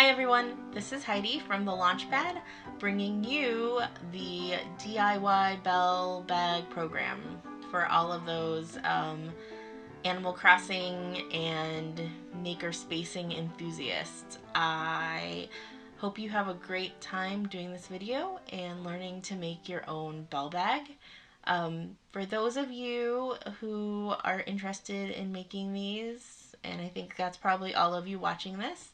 everyone, this is Heidi from the Launchpad, bringing you the DIY Bell Bag program for all of those Animal Crossing and maker spacing enthusiasts. I hope you have a great time doing this video and learning to make your own bell bag. For those of you who are interested in making these, and I think that's probably all of you watching this,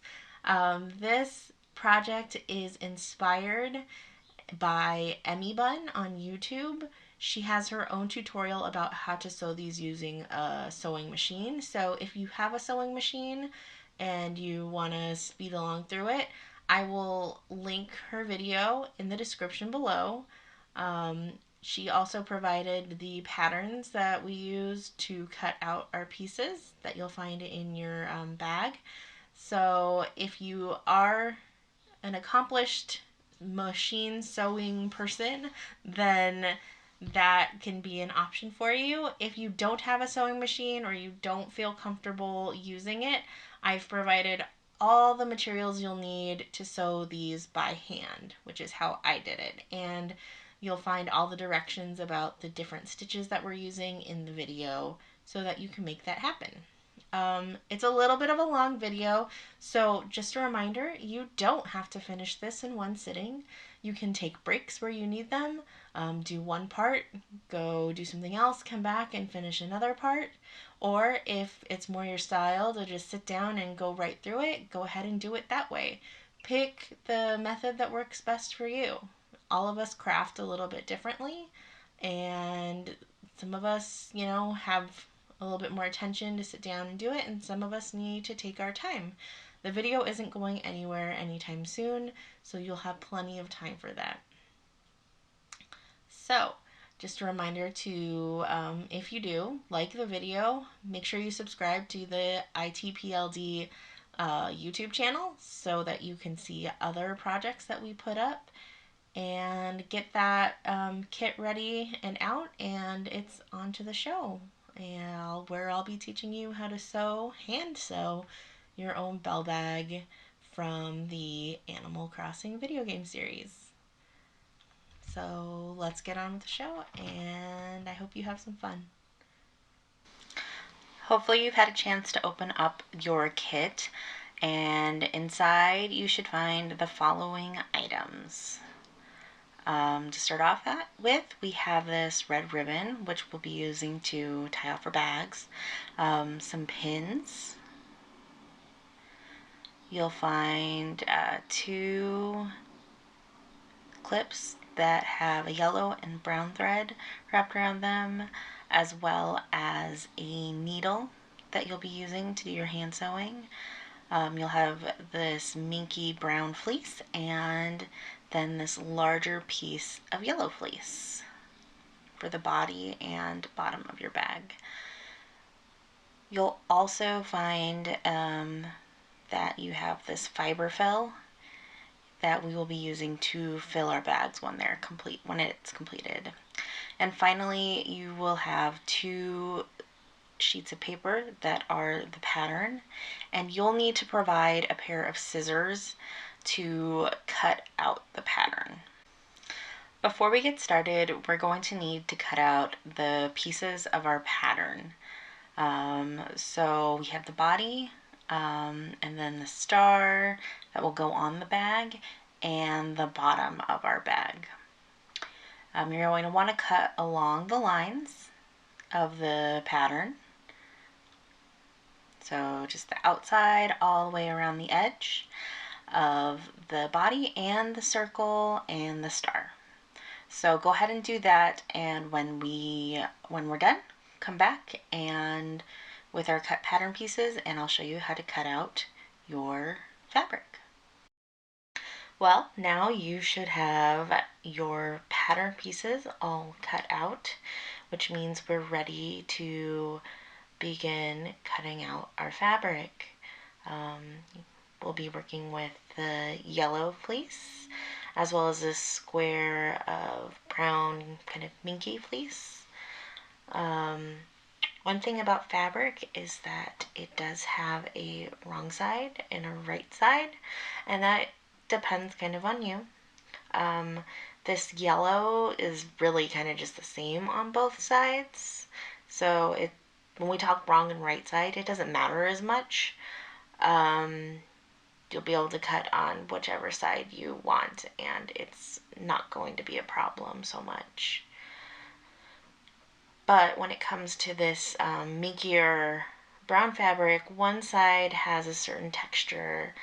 this project is inspired by EmmieBun on YouTube. She has her own tutorial about how to sew these using a sewing machine. So if you have a sewing machine and you want to speed along through it, I will link her video in the description below. She also provided the patterns that we use to cut out our pieces that you'll find in your bag. So if you are an accomplished machine sewing person, then that can be an option for you. If you don't have a sewing machine or you don't feel comfortable using it, I've provided all the materials you'll need to sew these by hand, which is how I did it. And you'll find all the directions about the different stitches that we're using in the video so that you can make that happen. It's a little bit of a long video, so just a reminder, you don't have to finish this in one sitting. You can take breaks where you need them, do one part, go do something else, come back and finish another part. Or if it's more your style to just sit down and go right through it, go ahead and do it that way. Pick the method that works best for you. All of us craft a little bit differently, and some of us, have a little bit more attention to sit down and do it, and some of us need to take our time. The video isn't going anywhere anytime soon, so you'll have plenty of time for that. So, just a reminder to, if you do like the video, make sure you subscribe to the ITPLD YouTube channel so that you can see other projects that we put up, and get that kit ready and out, and it's on to the show. And where I'll be teaching you how to hand sew your own bell bag from the Animal Crossing video game series. So let's get on with the show, and I hope you have some fun. Hopefully you've had a chance to open up your kit, and inside you should find the following items. To start off with, we have this red ribbon, which we'll be using to tie off our bags, some pins. You'll find 2 clips that have a yellow and brown thread wrapped around them, as well as a needle that you'll be using to do your hand sewing. You'll have this minky brown fleece and then this larger piece of yellow fleece for the body and bottom of your bag. You'll also find that you have this fiber fill that we will be using to fill our bags when it's completed. And finally, you will have 2 sheets of paper that are the pattern, and you'll need to provide a pair of scissors to cut out the pattern. Before we get started, we're going to need to cut out the pieces of our pattern. So we have the body, and then the star that will go on the bag, and the bottom of our bag. You're going to want to cut along the lines of the pattern. So just the outside all the way around the edge of the body and the circle and the star. So go ahead and do that, and when we're done, come back and with our cut pattern pieces, and I'll show you how to cut out your fabric. Well, now you should have your pattern pieces all cut out, which means we're ready to begin cutting out our fabric. We'll be working with the yellow fleece as well as this square of brown kind of minky fleece. One thing about fabric is that it does have a wrong side and a right side, and that depends kind of on you. This yellow is really kind of just the same on both sides. So when we talk wrong and right side, it doesn't matter as much. You'll be able to cut on whichever side you want, and it's not going to be a problem so much. But when it comes to this minkier brown fabric, one side has a certain texture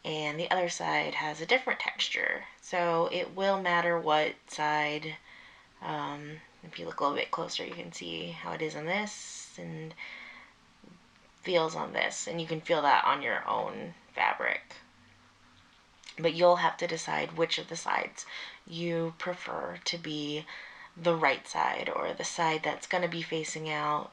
and the other side has a different texture. So it will matter what side. If you look a little bit closer, you can see how it is on this and feels on this, and you can feel that on your own fabric. But you'll have to decide which of the sides you prefer to be the right side, or the side that's going to be facing out,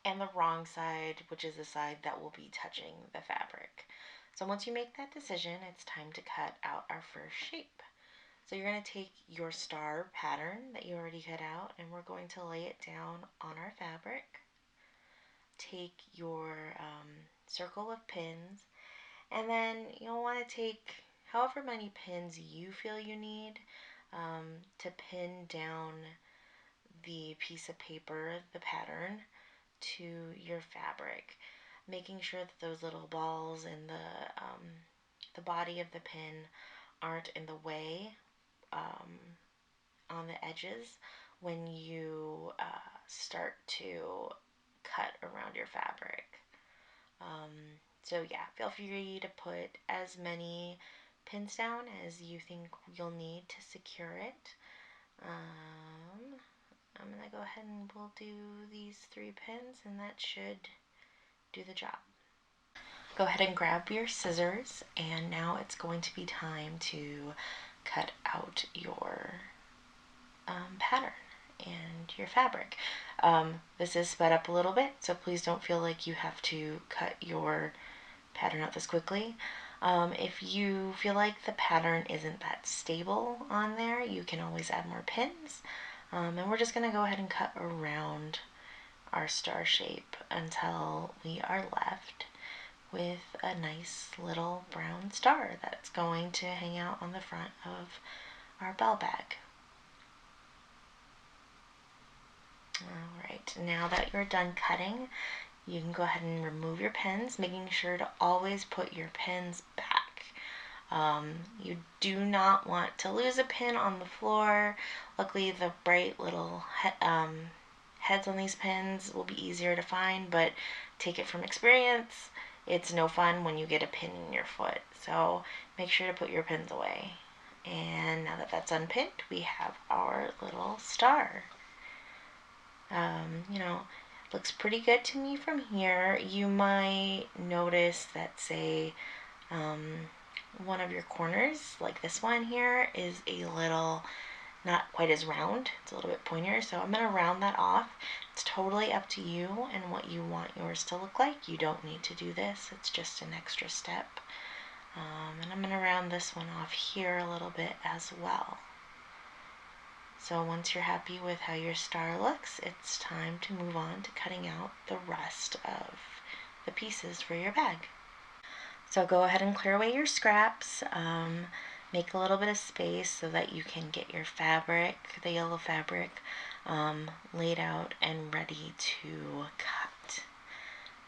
and the wrong side, which is the side that will be touching the fabric. So once you make that decision, it's time to cut out our first shape. So you're going to take your star pattern that you already cut out, and we're going to lay it down on our fabric. Take your circle of pins, and then you'll want to take however many pins you feel you need to pin down the piece of paper, the pattern, to your fabric, making sure that those little balls and the body of the pin aren't in the way on the edges when you start to cut around your fabric. So yeah, feel free to put as many pins down as you think you'll need to secure it. I'm going to go ahead and we'll do these 3 pins, and that should do the job. Go ahead and grab your scissors, and now it's going to be time to cut out your pattern and your fabric. This is sped up a little bit, so please don't feel like you have to cut your pattern out this quickly. If you feel like the pattern isn't that stable on there, you can always add more pins. And we're just going to go ahead and cut around our star shape until we are left with a nice little brown star that's going to hang out on the front of our bell bag. Alright, now that you're done cutting, you can go ahead and remove your pins, making sure to always put your pins back. You do not want to lose a pin on the floor. Luckily, the bright little heads on these pins will be easier to find, but take it from experience, it's no fun when you get a pin in your foot. So make sure to put your pins away. And now that that's unpinned, we have our little star. You know, looks pretty good to me from here. You might notice that, say, one of your corners, like this one here, is a little not quite as round. It's a little bit pointier, so I'm going to round that off. It's totally up to you and what you want yours to look like. You don't need to do this. It's just an extra step. And I'm going to round this one off here a little bit as well. So once you're happy with how your star looks, it's time to move on to cutting out the rest of the pieces for your bag. So go ahead and clear away your scraps. Make a little bit of space so that you can get your fabric, the yellow fabric, laid out and ready to cut.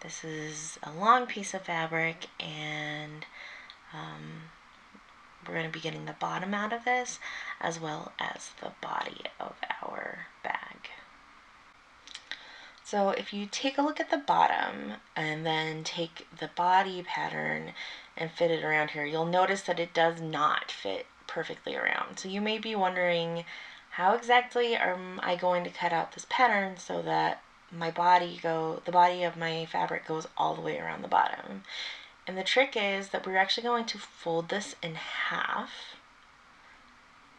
This is a long piece of fabric, and we're going to be getting the bottom out of this as well as the body of our bag. So if you take a look at the bottom and then take the body pattern and fit it around here, you'll notice that it does not fit perfectly around. So you may be wondering, how exactly am I going to cut out this pattern so that the body of my fabric goes all the way around the bottom? And the trick is that we're actually going to fold this in half,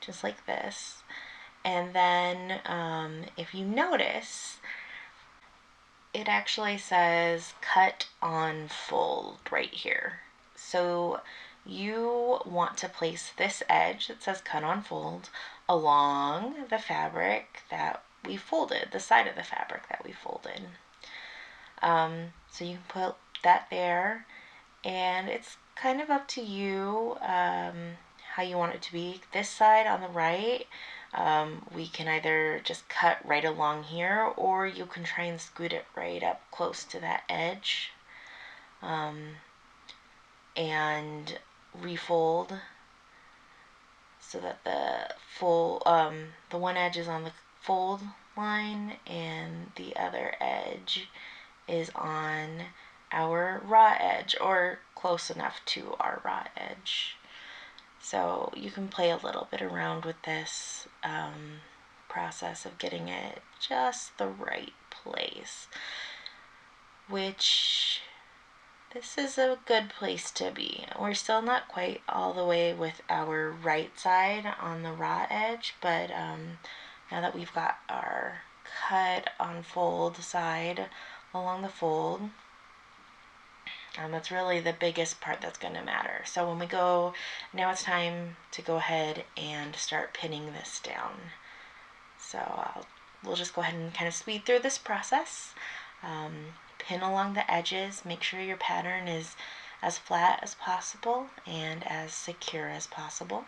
just like this. And then if you notice, it actually says cut on fold right here. So you want to place this edge that says cut on fold along the fabric that we folded, the side of the fabric that we folded. So you can put that there, and it's kind of up to you how you want it to be. This side on the right, we can either just cut right along here, or you can try and scoot it right up close to that edge, and refold so that the one edge is on the fold line and the other edge is on our raw edge, or close enough to our raw edge. So you can play a little bit around with this process of getting it just the right place, which this is a good place to be. We're still not quite all the way with our right side on the raw edge, but now that we've got our cut on fold side along the fold, that's really the biggest part that's going to matter. So when we go, now it's time to go ahead and start pinning this down. So we'll just go ahead and kind of speed through this process. Pin along the edges, make sure your pattern is as flat as possible and as secure as possible.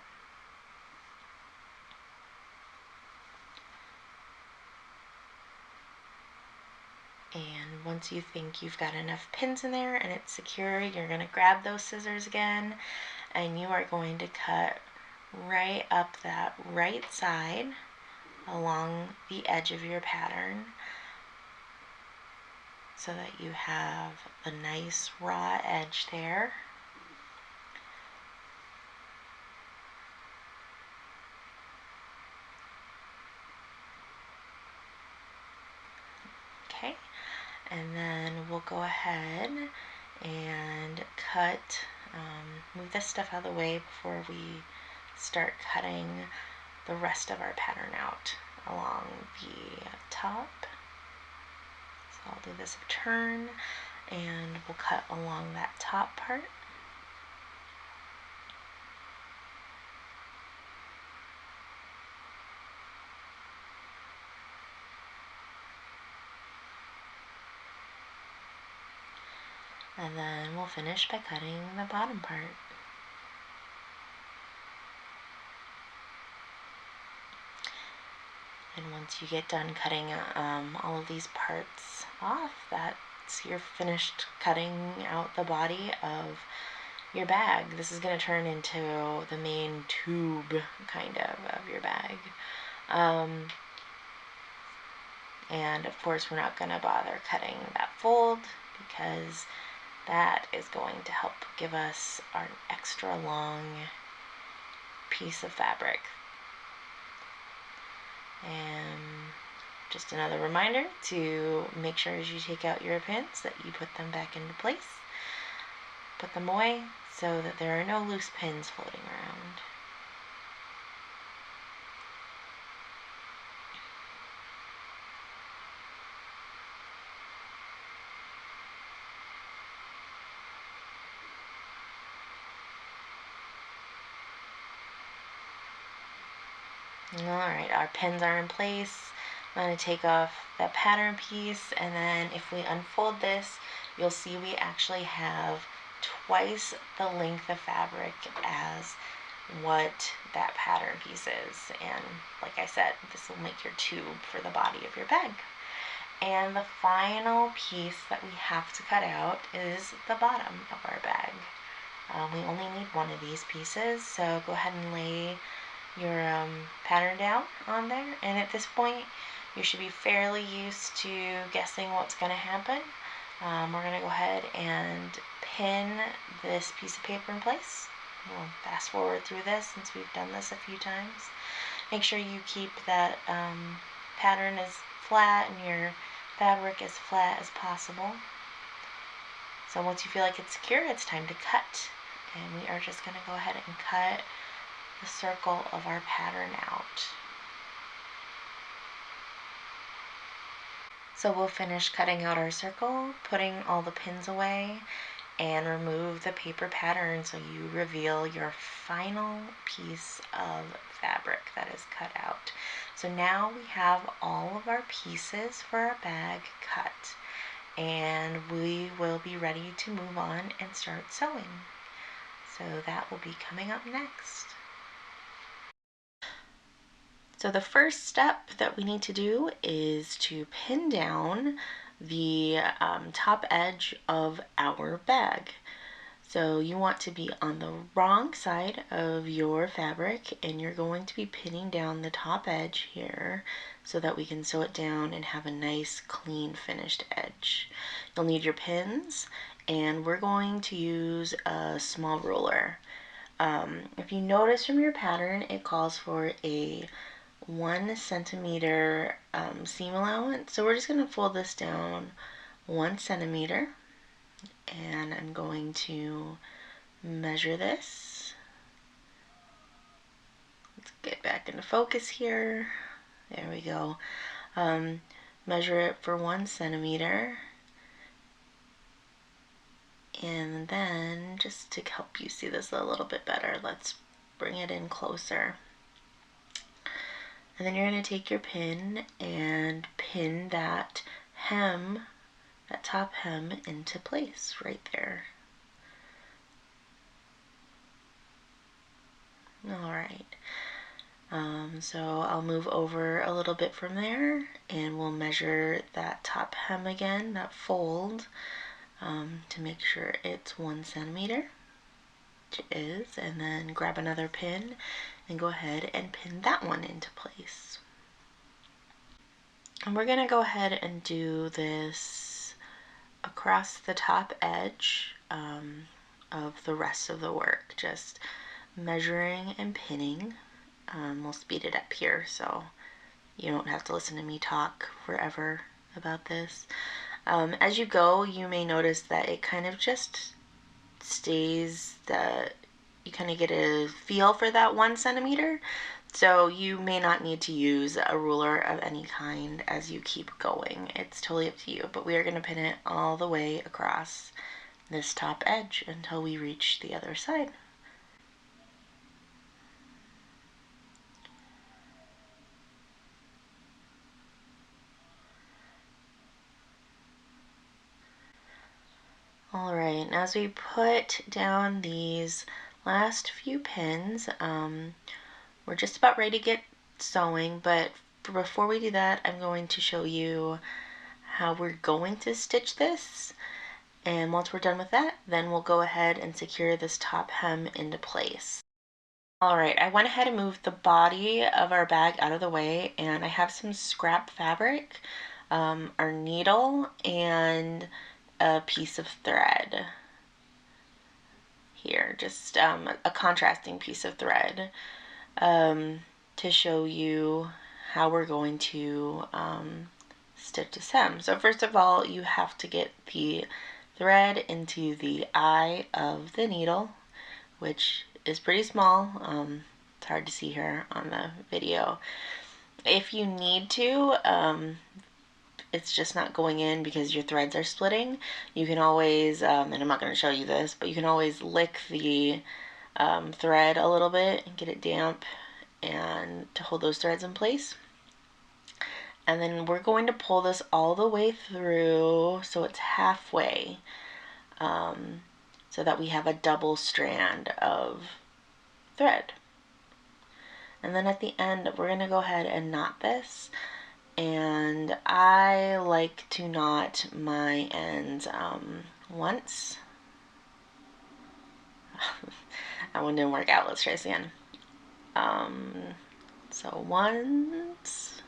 And once you think you've got enough pins in there and it's secure, you're going to grab those scissors again, and you are going to cut right up that right side along the edge of your pattern, so that you have the nice raw edge there. Okay, and then we'll go ahead and cut, move this stuff out of the way before we start cutting the rest of our pattern out along the top. So I'll do this a turn, and we'll cut along that top part. And then we'll finish by cutting the bottom part. And once you get done cutting all of these parts off, that's your finished cutting out the body of your bag. This is going to turn into the main tube, kind of your bag. And of course, we're not going to bother cutting that fold, because that is going to help give us our extra long piece of fabric. And just another reminder to make sure as you take out your pins that you put them back into place. Put them away so that there are no loose pins floating around. Alright, our pins are in place. I'm going to take off that pattern piece, and then if we unfold this, you'll see we actually have twice the length of fabric as what that pattern piece is. And like I said, this will make your tube for the body of your bag. And the final piece that we have to cut out is the bottom of our bag. We only need one of these pieces, so go ahead and lay your pattern down on there, and at this point you should be fairly used to guessing what's going to happen. We're going to go ahead and pin this piece of paper in place. We'll fast forward through this since we've done this a few times. Make sure you keep that pattern as flat and your fabric as flat as possible. So once you feel like it's secure, it's time to cut, and we are just going to go ahead and cut the circle of our pattern out. So we'll finish cutting out our circle, putting all the pins away, and remove the paper pattern so you reveal your final piece of fabric that is cut out. So now we have all of our pieces for our bag cut, and we will be ready to move on and start sewing. So that will be coming up next. So the first step that we need to do is to pin down the top edge of our bag. So you want to be on the wrong side of your fabric, and you're going to be pinning down the top edge here so that we can sew it down and have a nice clean finished edge. You'll need your pins, and we're going to use a small ruler. If you notice from your pattern, it calls for a 1 centimeter seam allowance. So we're just going to fold this down 1 centimeter, and I'm going to measure this. Let's get back into focus here. There we go. Measure it for 1 centimeter. And then, just to help you see this a little bit better, let's bring it in closer. And then you're going to take your pin and pin that hem, that top hem, into place right there. Alright, so I'll move over a little bit from there, and we'll measure that top hem again, that fold, to make sure it's 1 centimeter, which it is, and then grab another pin and go ahead and pin that one into place. And we're going to go ahead and do this across the top edge of the rest of the work, just measuring and pinning. We'll speed it up here so you don't have to listen to me talk forever about this. As you go, you may notice that it kind of just stays, you kind of get a feel for that 1 centimeter. So you may not need to use a ruler of any kind as you keep going. It's totally up to you, but we are going to pin it all the way across this top edge until we reach the other side. Alright, and as we put down these last few pins, we're just about ready to get sewing, but before we do that, I'm going to show you how we're going to stitch this. And once we're done with that, then we'll go ahead and secure this top hem into place. Alright, I went ahead and moved the body of our bag out of the way, and I have some scrap fabric, our needle, and a piece of thread here, just a contrasting piece of thread, to show you how we're going to stitch this hem. So first of all, you have to get the thread into the eye of the needle, which is pretty small. It's hard to see here on the video. If you need to, it's just not going in because your threads are splitting, you can always, and I'm not going to show you this, but you can always lick the thread a little bit and get it damp and to hold those threads in place. And then we're going to pull this all the way through so it's halfway, so that we have a double strand of thread. And then at the end, we're going to go ahead and knot this. And I like to knot my ends once. That one didn't work out. Let's try this again. So once.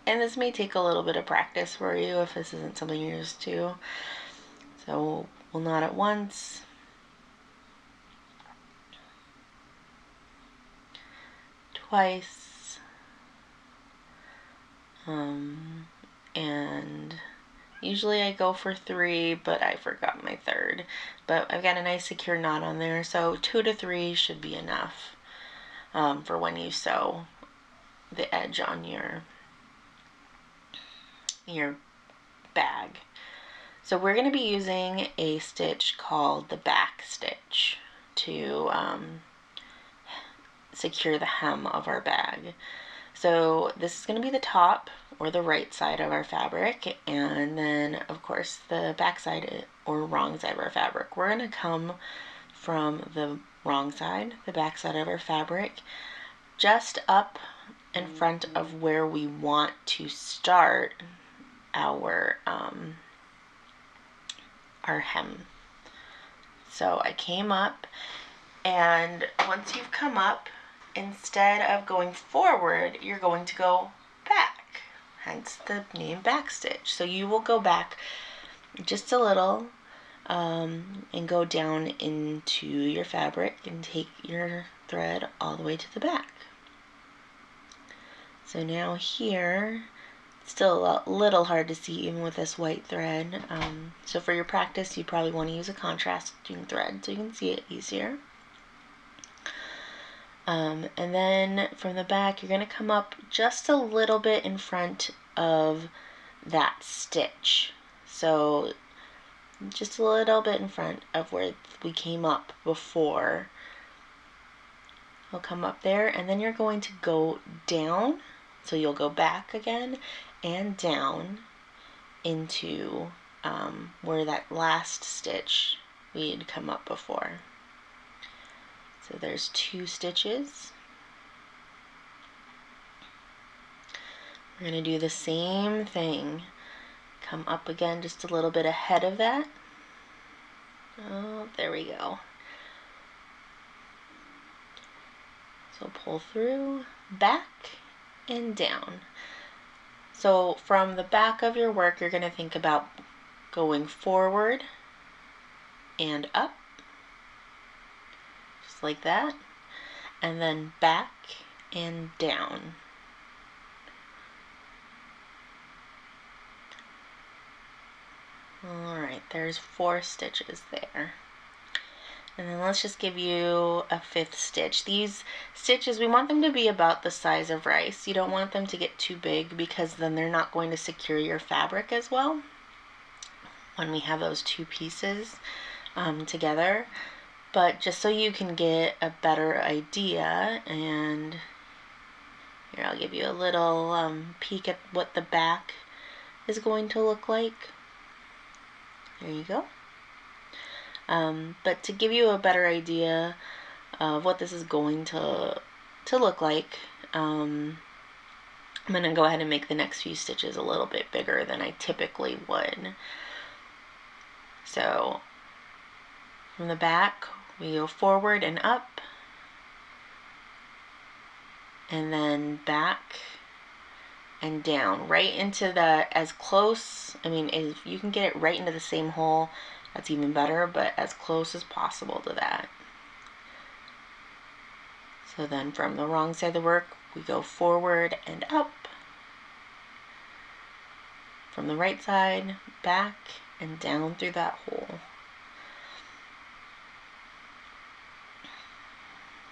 And this may take a little bit of practice for you if this isn't something you're used to. So we'll knot it once. Twice, and usually I go for 3, but I forgot my third. But I've got a nice secure knot on there, so 2 to 3 should be enough for when you sew the edge on your bag. So we're going to be using a stitch called the back stitch to secure the hem of our bag. So this is going to be the top or the right side of our fabric, and then of course the back side or wrong side of our fabric. We're going to come from the wrong side, the back side of our fabric, just up in front of where we want to start our hem. So I came up, and once you've come up, instead of going forward, you're going to go back, hence the name back stitch. So you will go back just a little and go down into your fabric and take your thread all the way to the back. So now here, it's still a little hard to see even with this white thread. So for your practice, you probably want to use a contrasting thread so you can see it easier. And then from the back, you're going to come up just a little bit in front of that stitch. So just a little bit in front of where we came up before. We'll come up there, and then you're going to go down. So you'll go back again and down into where that last stitch we had come up before. So there's 2 stitches. We're going to do the same thing. Come up again just a little bit ahead of that. Oh, there we go. So pull through, back, and down. So from the back of your work, you're going to think about going forward and up, just like that, and then back and down. Alright, there's 4 stitches there. And then let's just give you a 5th stitch. These stitches, we want them to be about the size of rice. You don't want them to get too big because then they're not going to secure your fabric as well when we have those 2 pieces together. But just so you can get a better idea, and here I'll give you a little peek at what the back is going to look like. There you go. But to give you a better idea of what this is going to look like, I'm going to go ahead and make the next few stitches a little bit bigger than I typically would. So from the back, we go forward and up, and then back and down, right into the, as close, I mean, if you can get it right into the same hole, that's even better, but as close as possible to that. So then from the wrong side of the work, we go forward and up. From the right side, back and down through that hole.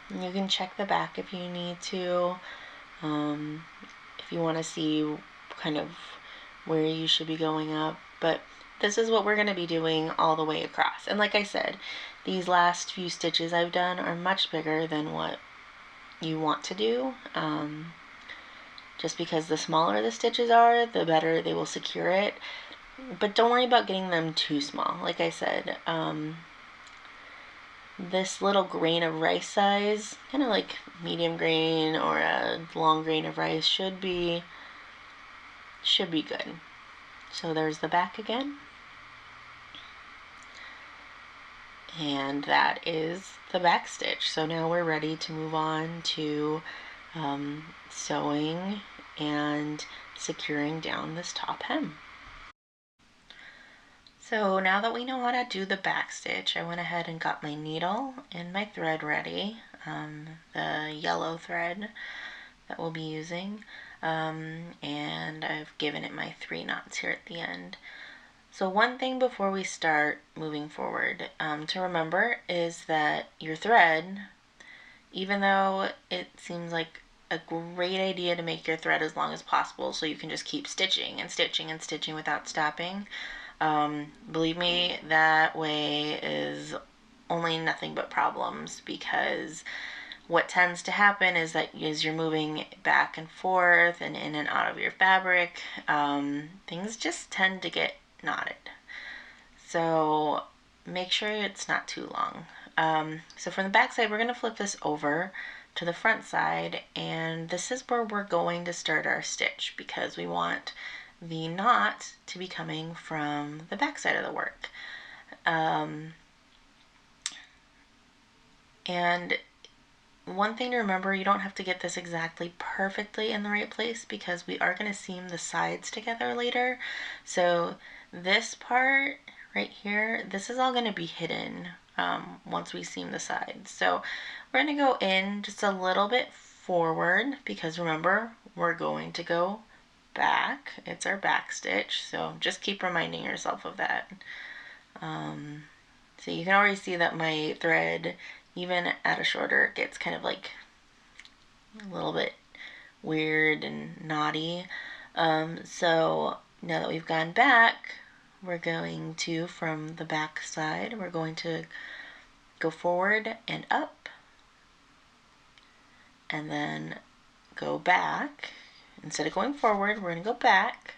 And you can check the back if you need to. If you want to see kind of where you should be going up, but this is what we're going to be doing all the way across. And like I said, these last few stitches I've done are much bigger than what you want to do. Just because the smaller the stitches are, the better they will secure it. But don't worry about getting them too small. Like I said, this little grain of rice size, kind of like medium grain or a long grain of rice, should be good. So there's the back again. And that is the back stitch. So now we're ready to move on to sewing and securing down this top hem. So now that we know how to do the back stitch, I went ahead and got my needle and my thread ready, the yellow thread that we'll be using, and I've given it my 3 knots here at the end. So one thing before we start moving forward to remember is that your thread, even though it seems like a great idea to make your thread as long as possible so you can just keep stitching and stitching and stitching without stopping, believe me, that way is only nothing but problems, because what tends to happen is that as you're moving back and forth and in and out of your fabric, things just tend to get knotted. So make sure it's not too long. So from the back side, we're going to flip this over to the front side, and this is where we're going to start our stitch because we want the knot to be coming from the back side of the work. And one thing to remember, you don't have to get this exactly perfectly in the right place because we are going to seam the sides together later. So this part right here, this is all going to be hidden once we seam the sides. So we're going to go in just a little bit forward because remember, we're going to go back. It's our back stitch, so just keep reminding yourself of that. So you can already see that my thread, even at a shorter, gets kind of like a little bit weird and knotty. So now that we've gone back, we're going to, from the back side, we're going to go forward and up, and then go back. Instead of going forward, we're going to go back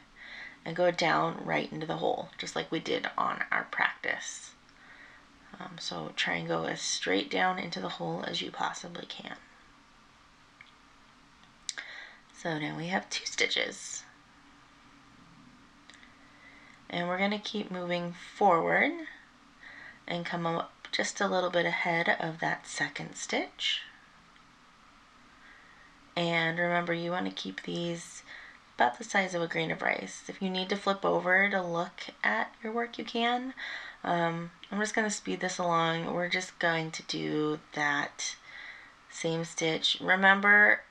and go down right into the hole, just like we did on our practice. So try and go as straight down into the hole as you possibly can. So now we have 2 stitches. And we're going to keep moving forward and come up just a little bit ahead of that second stitch. And remember, you want to keep these about the size of a grain of rice. If you need to flip over to look at your work, you can. I'm just going to speed this along. We're just going to do that same stitch. Remember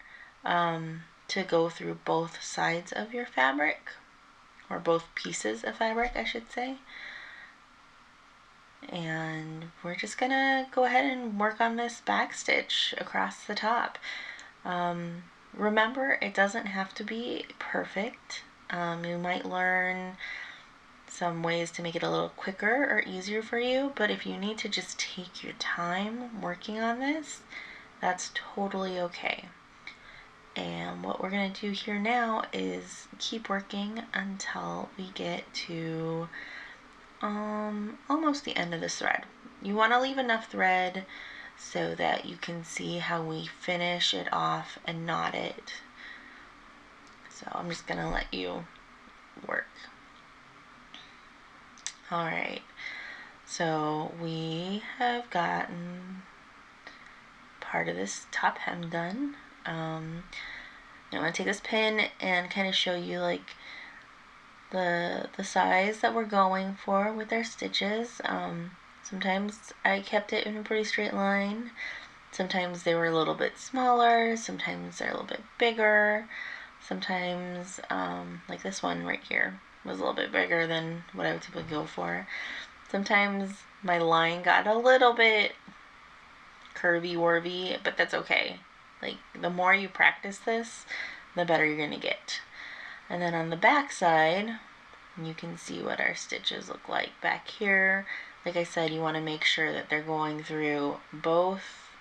to go through both sides of your fabric, or both pieces of fabric, I should say. And we're just going to go ahead and work on this back stitch across the top. Remember, it doesn't have to be perfect. You might learn some ways to make it a little quicker or easier for you, but if you need to just take your time working on this, that's totally okay. And what we're going to do here now is keep working until we get to almost the end of this thread. You want to leave enough thread so that you can see how we finish it off and knot it. So I'm just going to let you work. Alright, so we have gotten part of this top hem done. I'm going to take this pin and kind of show you like the size that we're going for with our stitches. Sometimes I kept it in a pretty straight line. Sometimes they were a little bit smaller. Sometimes they're a little bit bigger. Sometimes, like this one right here, was a little bit bigger than what I would typically go for. Sometimes my line got a little bit curvy-warvy, but that's okay. Like, the more you practice this, the better you're going to get. And then on the back side, you can see what our stitches look like back here. Like I said, you want to make sure that they're going through both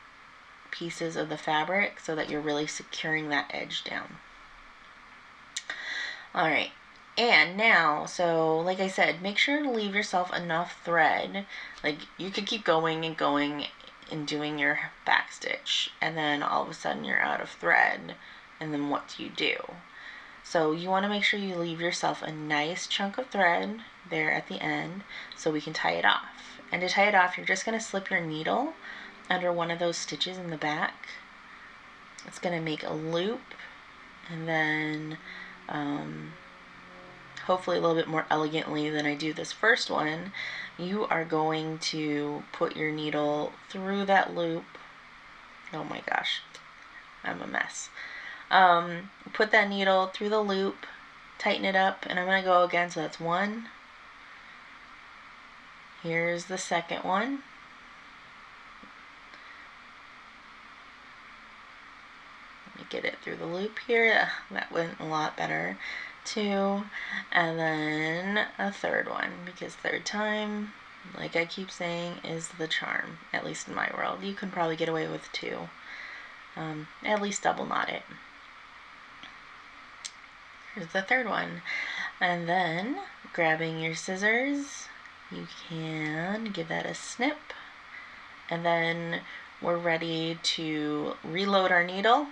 pieces of the fabric so that you're really securing that edge down. Alright, and now, so like I said, make sure to leave yourself enough thread. Like, you could keep going and going and doing your back stitch, and then all of a sudden you're out of thread, and then what do you do? So you want to make sure you leave yourself a nice chunk of thread there at the end so we can tie it off. And to tie it off, you're just going to slip your needle under one of those stitches in the back. It's going to make a loop, and then hopefully a little bit more elegantly than I do this first one, you are going to put your needle through that loop. Oh my gosh, I'm a mess. Put that needle through the loop, tighten it up, and I'm going to go again, so that's one. Here's the second one. Let me get it through the loop here. That went a lot better. 2, and then a third one, because third time, like I keep saying, is the charm, at least in my world. You can probably get away with 2. At least double knot it. Here's the third one. And then, grabbing your scissors, you can give that a snip. And then we're ready to reload our needle,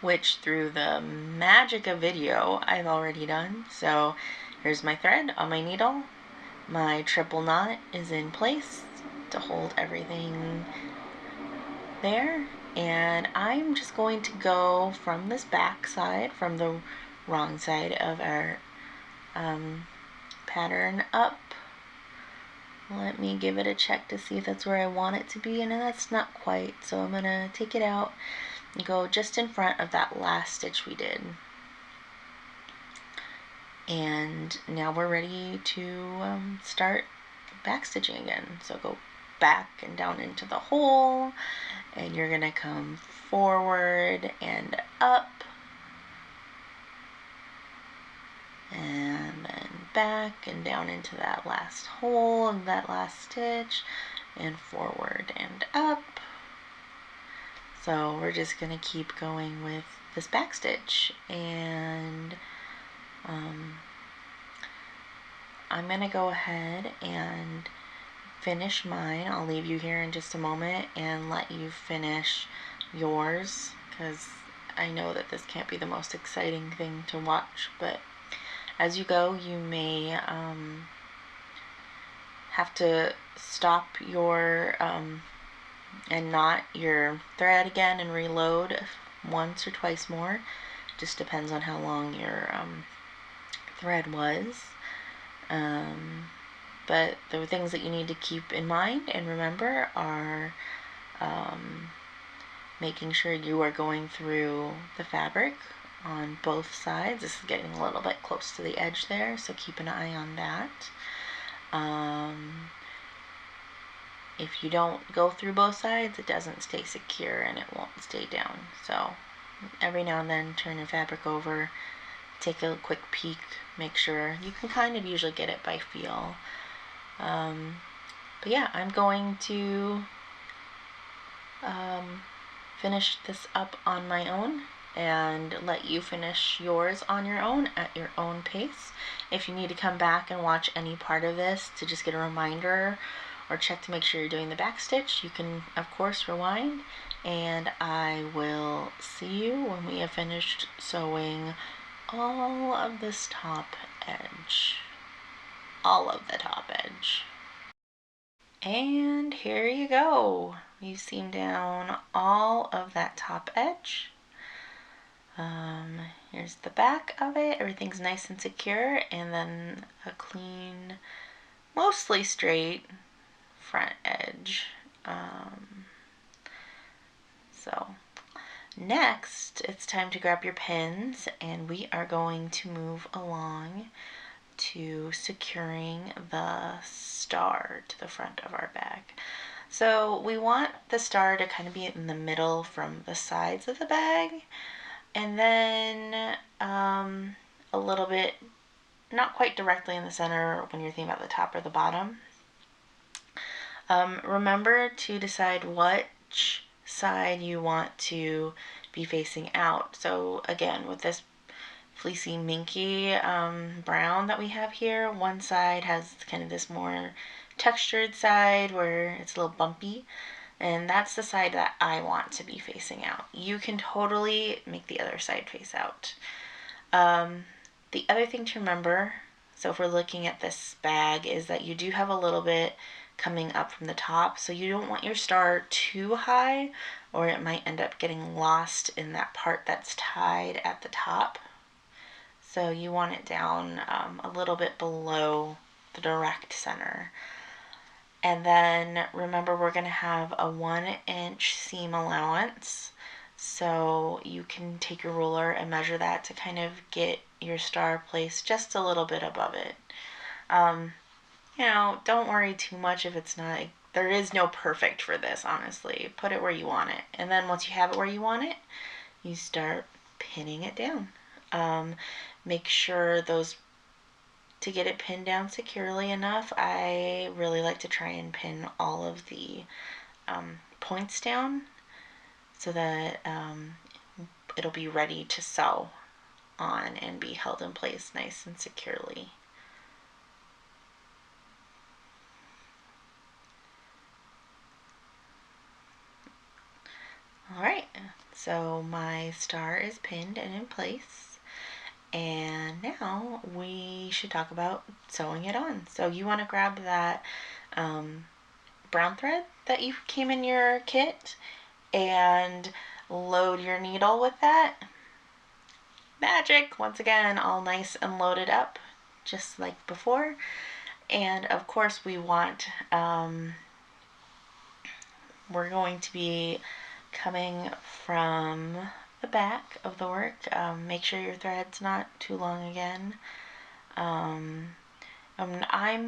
which through the magic of video, I've already done. So here's my thread on my needle. My triple knot is in place to hold everything there. And I'm just going to go from this back side, from the wrong side of our pattern up. Let me give it a check to see if that's where I want it to be, and that's not quite, so I'm gonna take it out and go just in front of that last stitch we did. And now we're ready to start backstitching again. So go back and down into the hole, and you're gonna come forward and up, and then back and down into that last hole and that last stitch, and forward and up. So we're just gonna keep going with this back stitch, and I'm gonna go ahead and finish mine. I'll leave you here in just a moment and let you finish yours, because I know that this can't be the most exciting thing to watch, but as you go, you may have to stop your and knot your thread again and reload once or twice more. Just depends on how long your thread was. But the things that you need to keep in mind and remember are making sure you are going through the fabric on both sides. This is getting a little bit close to the edge there, so keep an eye on that. If you don't go through both sides, it doesn't stay secure and it won't stay down. So every now and then turn your fabric over, take a quick peek, make sure. You can kind of usually get it by feel. But yeah, I'm going to finish this up on my own and let you finish yours on your own at your own pace. If you need to come back and watch any part of this to just get a reminder or check to make sure you're doing the back stitch, you can of course rewind, and I will see you when we have finished sewing all of this top edge. All of the top edge. And here you go. You seam down all of that top edge. Here's the back of it. Everything's nice and secure, and then a clean, mostly straight front edge. So next, it's time to grab your pins, and we are going to move along to securing the star to the front of our bag. So we want the star to kind of be in the middle from the sides of the bag, and then a little bit, not quite directly in the center when you're thinking about the top or the bottom. Remember to decide which side you want to be facing out. So again, with this fleecy minky brown that we have here, one side has kind of this more textured side where it's a little bumpy, and that's the side that I want to be facing out. You can totally make the other side face out. The other thing to remember, so if we're looking at this bag, is that you do have a little bit coming up from the top, so you don't want your star too high, or it might end up getting lost in that part that's tied at the top. So you want it down a little bit below the direct center. And then remember, we're going to have a 1-inch seam allowance, so you can take your ruler and measure that to kind of get your star placed just a little bit above it. You know, don't worry too much if it's not, there is no perfect for this, honestly. Put it where you want it. And then once you have it where you want it, you start pinning it down. Make sure to get it pinned down securely enough, I really like to try and pin all of the points down so that it'll be ready to sew on and be held in place nice and securely. Alright, so my star is pinned and in place, and now we should talk about sewing it on. So you want to grab that brown thread that you came in your kit and load your needle with that. Magic! Once again, all nice and loaded up, just like before. And of course we want, we're going to be coming from the back of the work. Make sure your thread's not too long again. I'm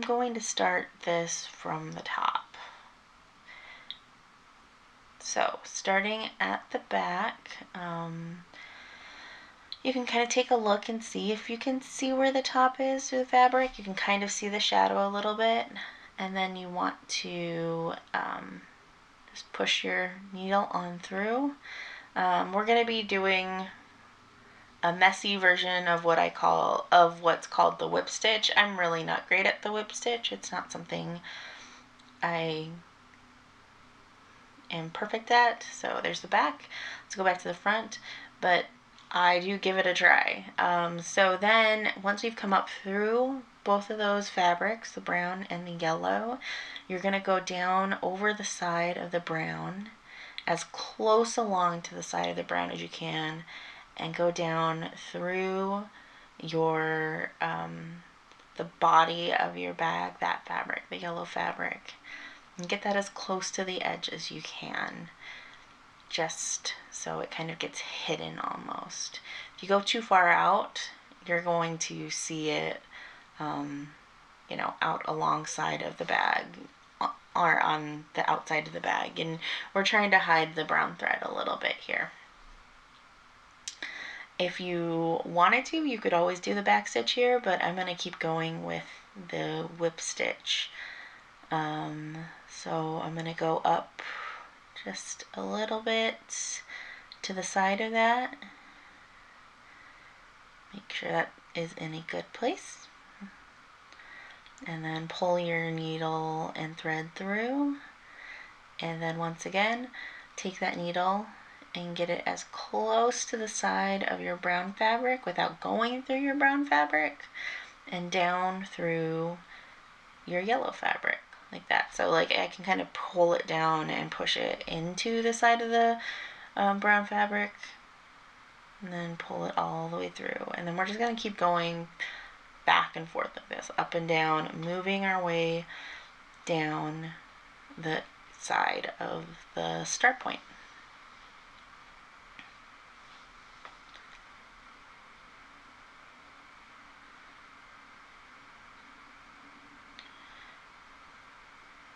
going to start this from the top. So starting at the back, you can kind of take a look and see if you can see where the top is through the fabric. You can kind of see the shadow a little bit, and then you want to just push your needle on through. We're going to be doing a messy version of what's called the whip stitch. I'm really not great at the whip stitch. It's not something I am perfect at. So there's the back. Let's go back to the front, but I do give it a try. So then once we've come up through both of those fabrics, the brown and the yellow, you're going to go down over the side of the brown, as close along to the side of the brown as you can, and go down through your the body of your bag, that fabric, the yellow fabric, and get that as close to the edge as you can, just so it kind of gets hidden almost. If you go too far out, you're going to see it you know, out alongside of the bag or on the outside of the bag, and we're trying to hide the brown thread a little bit here. If you wanted to, you could always do the back stitch here, but I'm going to keep going with the whip stitch. So I'm going to go up just a little bit to the side of that. Make sure that is in a good place. And then pull your needle and thread through. And then once again, take that needle and get it as close to the side of your brown fabric without going through your brown fabric, and down through your yellow fabric like that. So like I can kind of pull it down and push it into the side of the brown fabric, and then pull it all the way through. And then we're just going to keep going back and forth like this, up and down, moving our way down the side of the start point.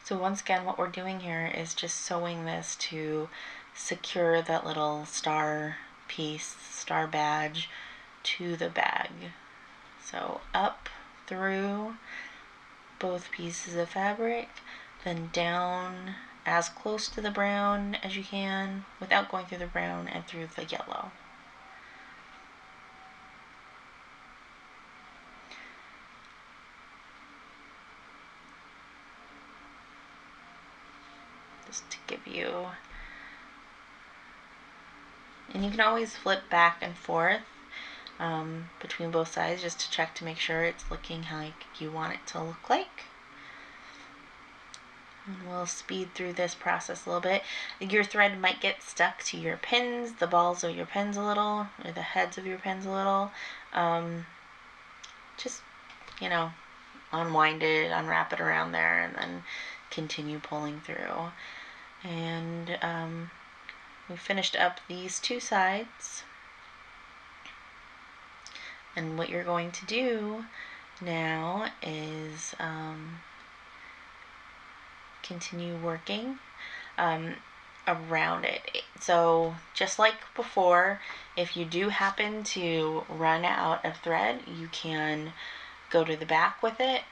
So once again, what we're doing here is just sewing this to secure that little star piece, star badge, to the bag. So up through both pieces of fabric, then down as close to the brown as you can without going through the brown, and through the yellow. Just to give you, and you can always flip back and forth between both sides just to check to make sure it's looking like you want it to look like. And we'll speed through this process a little bit. Your thread might get stuck to your pins, the balls of your pins a little, or the heads of your pins a little. Just, you know, unwind it, unwrap it around there, and then continue pulling through. And we finished up these two sides. And what you're going to do now is continue working around it. So just like before, if you do happen to run out of thread, you can go to the back with it,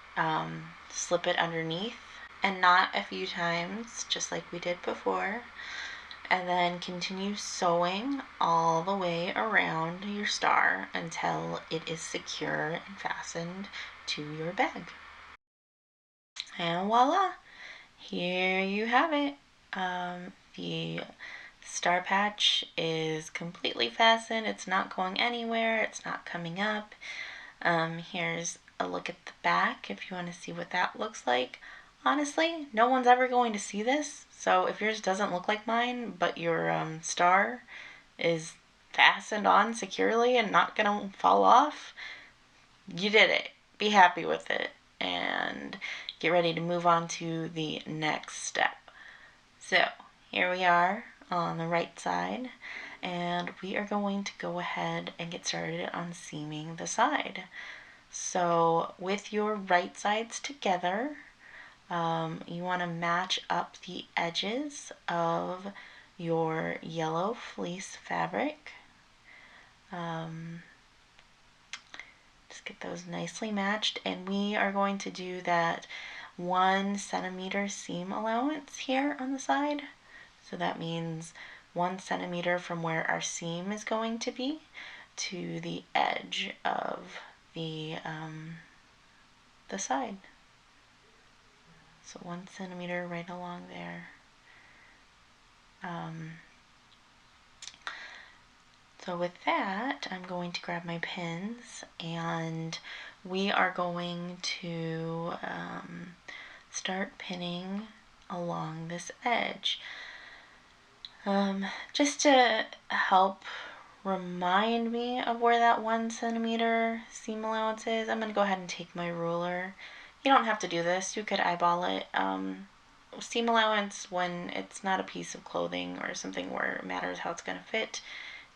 slip it underneath and knot a few times just like we did before, And then continue sewing all the way around your star until it is secure and fastened to your bag. And voila, here you have it. The star patch is completely fastened. It's not going anywhere. It's not coming up. Here's a look at the back if you want to see what that looks like. Honestly, no one's ever going to see this, so if yours doesn't look like mine, but your star is fastened on securely and not gonna fall off, you did it. Be happy with it and get ready to move on to the next step. So here we are on the right side, and we are going to go ahead and get started on seaming the side. So with your right sides together, you want to match up the edges of your yellow fleece fabric. Just get those nicely matched, and we are going to do that 1 centimeter seam allowance here on the side. So that means 1 centimeter from where our seam is going to be to the edge of the side. So 1 centimeter right along there. So with that, I'm going to grab my pins, and we are going to start pinning along this edge. Just to help remind me of where that 1 centimeter seam allowance is, I'm going to go ahead and take my ruler. You don't have to do this, you could eyeball it. Seam allowance, when it's not a piece of clothing or something where it matters how it's going to fit,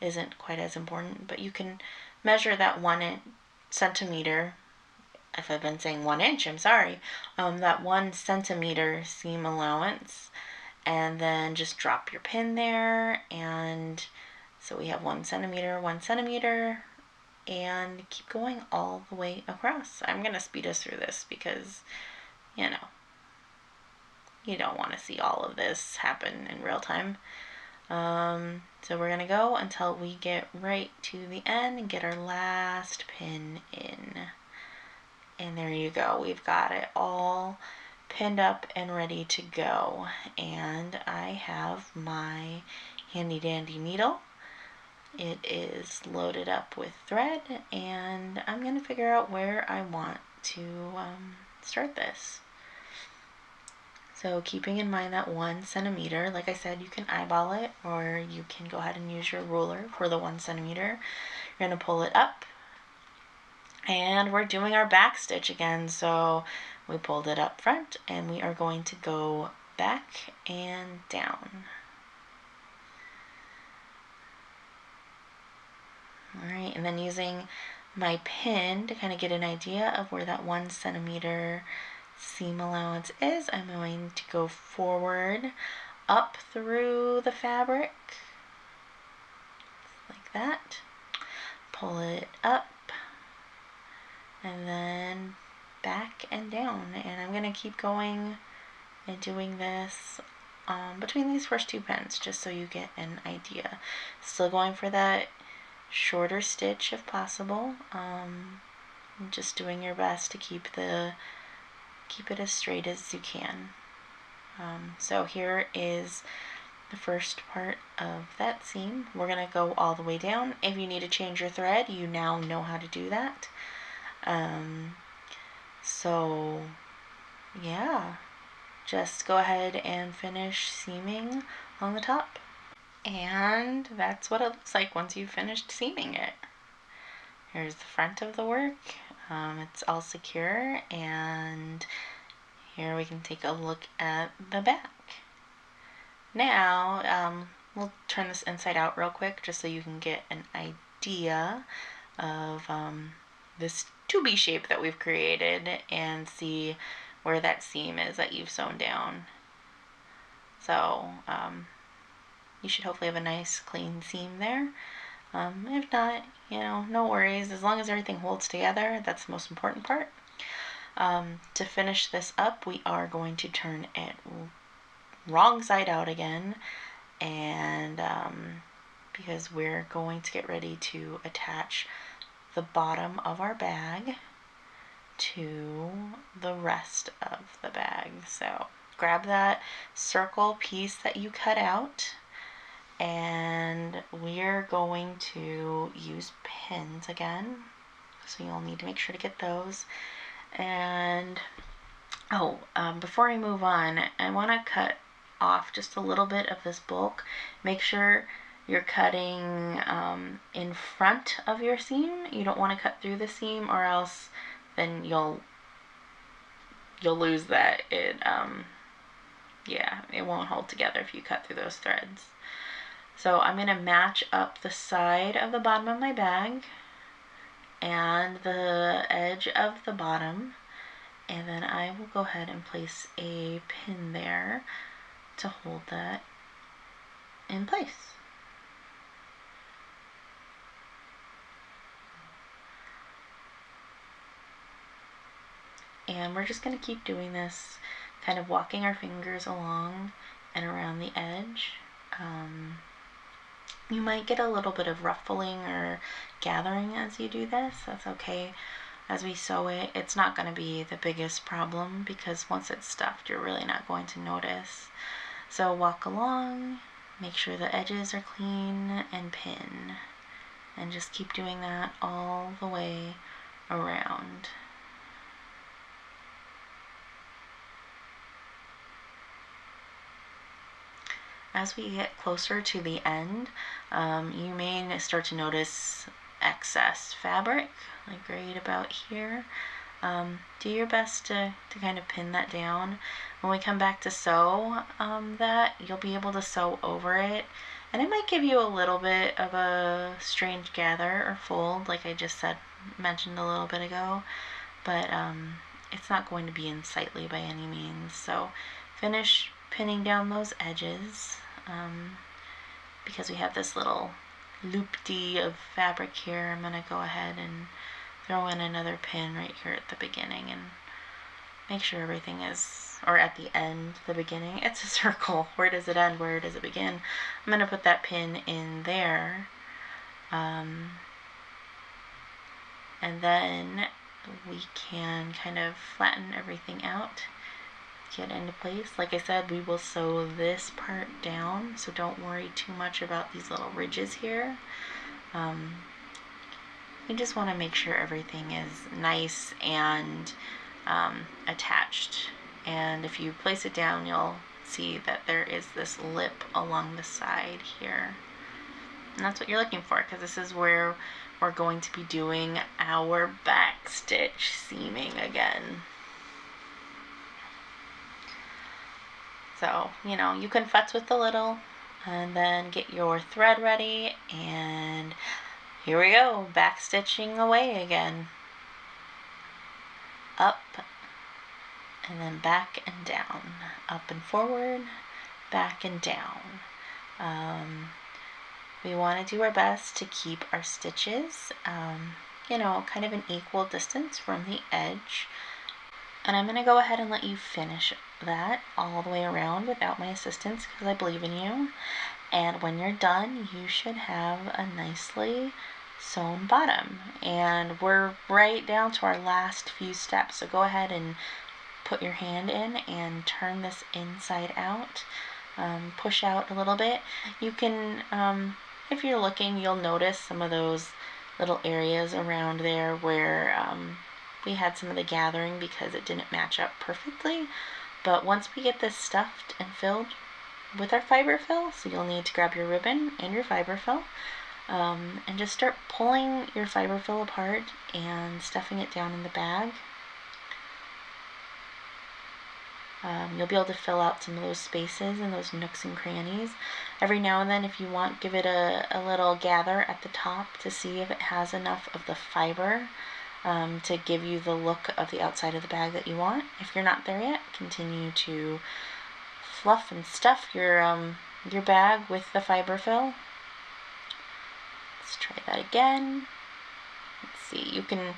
isn't quite as important, but you can measure that 1 centimeter, if I've been saying 1 inch, I'm sorry, that 1 centimeter seam allowance, and then just drop your pin there, and so we have 1 centimeter, 1 centimeter, and keep going all the way across. I'm going to speed us through this because, you know, you don't want to see all of this happen in real time. So we're going to go until we get right to the end and get our last pin in. And there you go. We've got it all pinned up and ready to go. And I have my handy dandy needle. It is loaded up with thread, and I'm going to figure out where I want to start this. So keeping in mind that 1 centimeter, like I said, you can eyeball it, or you can go ahead and use your ruler for the 1 centimeter. You're going to pull it up, and we're doing our back stitch again. So we pulled it up front, and we are going to go back and down. Alright, and then using my pin to kind of get an idea of where that 1 centimeter seam allowance is, I'm going to go forward up through the fabric like that, pull it up, and then back and down. And I'm going to keep going and doing this between these first 2 pins, just so you get an idea. Still going for that shorter stitch if possible. Just doing your best to keep it as straight as you can. So here is the first part of that seam. We're going to go all the way down. If you need to change your thread, you now know how to do that. So yeah, just go ahead and finish seaming on the top. And that's what it looks like once you've finished seaming it. Here's the front of the work. It's all secure, and here we can take a look at the back. Now, we'll turn this inside out real quick just so you can get an idea of this 2B shape that we've created and see where that seam is that you've sewn down. So, you should hopefully have a nice clean seam there. If not, you know, no worries. As long as everything holds together, that's the most important part. To finish this up, we are going to turn it wrong side out again and because we're going to get ready to attach the bottom of our bag to the rest of the bag. So grab that circle piece that you cut out, and we're going to use pins again, so you'll need to make sure to get those. And before I move on, I want to cut off just a little bit of this bulk. Make sure you're cutting in front of your seam. You don't want to cut through the seam, or else then you'll lose that. It won't hold together if you cut through those threads. So I'm going to match up the side of the bottom of my bag and the edge of the bottom, and then I will go ahead and place a pin there to hold that in place. And we're just going to keep doing this, kind of walking our fingers along and around the edge. You might get a little bit of ruffling or gathering as you do this. That's okay. As we sew it, it's not going to be the biggest problem, because once it's stuffed, you're really not going to notice. So walk along, make sure the edges are clean, and pin. And just keep doing that all the way around. As we get closer to the end, you may start to notice excess fabric, like right about here. Do your best to kind of pin that down. When we come back to sew that, you'll be able to sew over it, and it might give you a little bit of a strange gather or fold, like I just mentioned a little bit ago, but it's not going to be unsightly by any means. So finish pinning down those edges, because we have this little loop-de of fabric here. I'm going to go ahead and throw in another pin right here at the beginning and make sure everything is, or at the end, the beginning, it's a circle. Where does it end? Where does it begin? I'm going to put that pin in there, and then we can kind of flatten everything out, get into place. Like I said, we will sew this part down, so don't worry too much about these little ridges here. You just want to make sure everything is nice and attached, and if you place it down, you'll see that there is this lip along the side here, and that's what you're looking for, because this is where we're going to be doing our back stitch seaming again. So, you can futz with a little and then get your thread ready, and here we go, back stitching away again. Up and then back and down, up and forward, back and down. We want to do our best to keep our stitches, kind of an equal distance from the edge. And I'm going to go ahead and let you finish that all the way around without my assistance, because I believe in you. And when you're done, you should have a nicely sewn bottom. And we're right down to our last few steps. So go ahead and put your hand in and turn this inside out. Push out a little bit. You can, if you're looking, you'll notice some of those little areas around there where we had some of the gathering because it didn't match up perfectly. But once we get this stuffed and filled with our fiber fill, so you'll need to grab your ribbon and your fiber fill, and just start pulling your fiber fill apart and stuffing it down in the bag. You'll be able to fill out some of those spaces and those nooks and crannies. Every now and then, if you want, give it a little gather at the top to see if it has enough of the fiber to give you the look of the outside of the bag that you want. If you're not there yet, continue to fluff and stuff your bag with the fiber fill. Let's try that again. Let's see, you can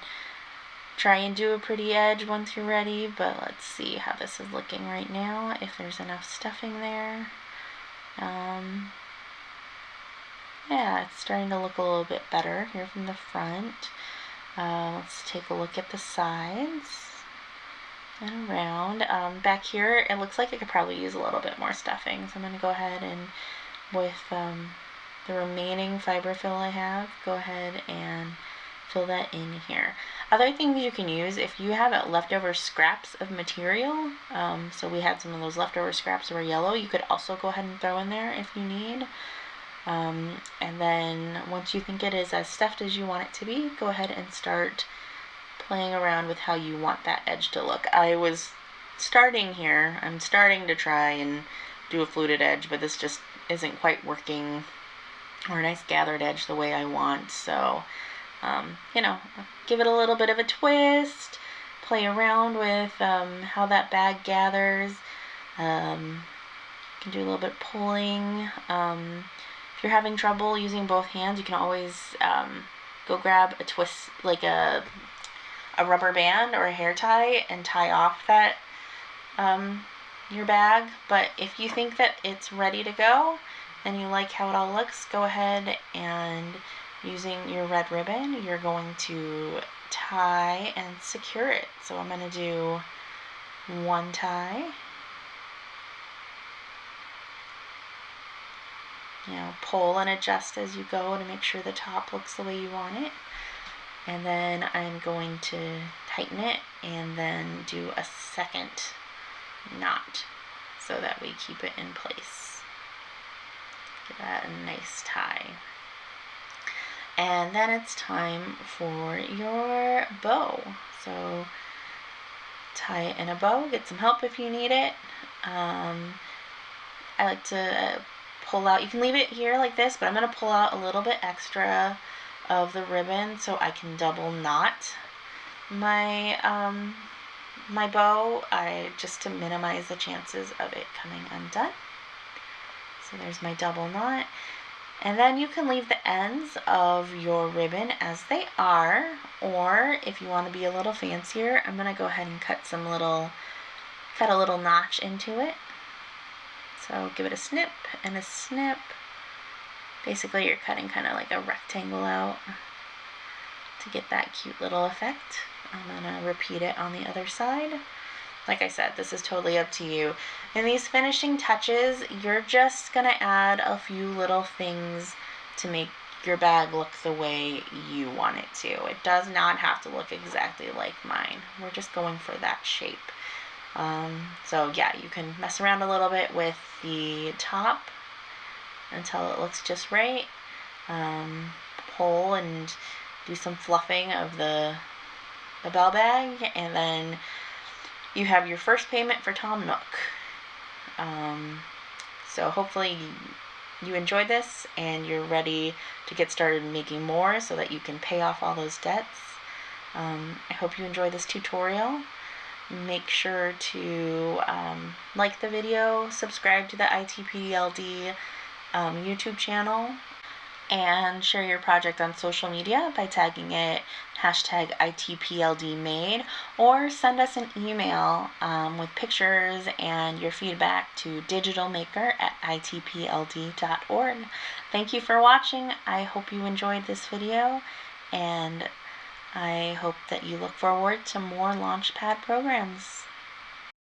try and do a pretty edge once you're ready, but let's see how this is looking right now, if there's enough stuffing there. Yeah, it's starting to look a little bit better here from the front. Let's take a look at the sides and around. Back here, it looks like I could probably use a little bit more stuffing, so I'm going to go ahead and with the remaining fiberfill I have, go ahead and fill that in here. Other things you can use, if you have leftover scraps of material, so we had some of those leftover scraps that were yellow, you could also go ahead and throw in there if you need. And then once you think it is as stuffed as you want it to be, go ahead and start playing around with how you want that edge to look. I was starting here, I'm starting to try and do a fluted edge, but this just isn't quite working, or a nice gathered edge the way I want. So you know, give it a little bit of a twist, play around with how that bag gathers. You can do a little bit of pulling. If you're having trouble using both hands, you can always go grab a twist, like a rubber band or a hair tie, and tie off that your bag. But if you think that it's ready to go and you like how it all looks, go ahead and using your red ribbon, you're going to tie and secure it. So I'm going to do one tie. You know, pull and adjust as you go to make sure the top looks the way you want it. And then I'm going to tighten it and then do a second knot so that we keep it in place. Give that a nice tie. And then it's time for your bow. So tie it in a bow, get some help if you need it. I like to pull out, you can leave it here like this, but I'm going to pull out a little bit extra of the ribbon so I can double knot my my bow, just to minimize the chances of it coming undone. So there's my double knot. And then you can leave the ends of your ribbon as they are, or if you want to be a little fancier, I'm going to go ahead and cut a little notch into it. So give it a snip and a snip. Basically you're cutting kind of like a rectangle out to get that cute little effect. I'm going to repeat it on the other side. Like I said, this is totally up to you. In these finishing touches, you're just going to add a few little things to make your bag look the way you want it to. It does not have to look exactly like mine. We're just going for that shape. So yeah, you can mess around a little bit with the top until it looks just right. Pull and do some fluffing of the bell bag, and then you have your first payment for Tom Nook. So hopefully you enjoyed this and you're ready to get started making more so that you can pay off all those debts. I hope you enjoyed this tutorial. Make sure to like the video, subscribe to the ITPLD YouTube channel, and share your project on social media by tagging it #ITPLDmade, or send us an email with pictures and your feedback to digitalmaker@itpld.org. Thank you for watching. I hope you enjoyed this video, and I hope that you look forward to more Launchpad programs.